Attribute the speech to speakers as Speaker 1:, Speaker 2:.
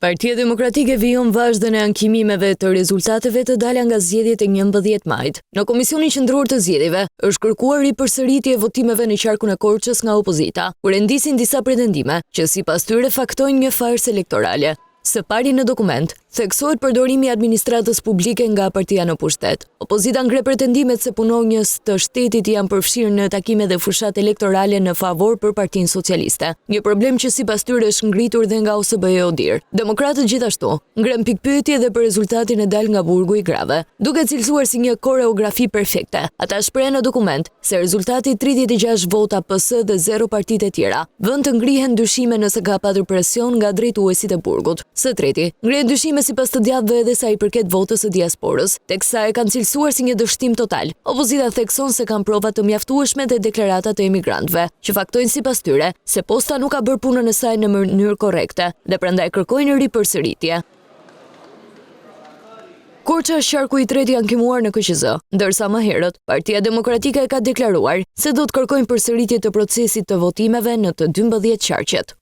Speaker 1: Partia Demokratike vijon vazhdën e ankimimeve të rezultateve të dala nga zgjedhjet e 11 majit. Në Komisionin Qendror të Zgjedhjeve është kërkuar ripërsëritje e votimeve në qarkun e Korçës nga opozita, kur e ndisin disa pretendime që sipas tyre faktojnë një farsë elektorale. Së pari në dokument, theksohet përdorimi i administratës publike nga partia në pushtet. Opozita ngre pretendimet se punonjës të shtetit janë përfshirë në takime dhe fushat elektorale në favor për Partinë Socialiste. Një problem që sipas tyre është ngritur dhe nga OSBE ODIR. Demokratët gjithashtu ngren pikpyetje dhe për rezultatin e dal nga burgu i grave, duke cilësuar si një koreografi perfekte. Ata shprehen në dokument se rezultati 36 vota PS dhe 0 partitë e tjera vën të ngrihen dyshime nëse ka patur presion nga drejtuesit e burgut. Së treti, ngrihen dyshime sipas të djathtëve edhe sa i përket votës së diasporës, teksa e kanë cilësuar si një dështim total. Opozita thekson se kanë prova të mjaftueshme dhe deklarata të emigrantëve, që faktojnë sipas tyre se posta nuk ka bërë punën e saj në mënyrë korrekte dhe prandaj kërkojnë ripërsëritje. Korça është qarku i tretë i ankimuar në KQZ, ndërsa më herët, Partia Demokratike ka deklaruar se do të kërkojnë përsëritje të procesit të votimeve në të 12 qarqet.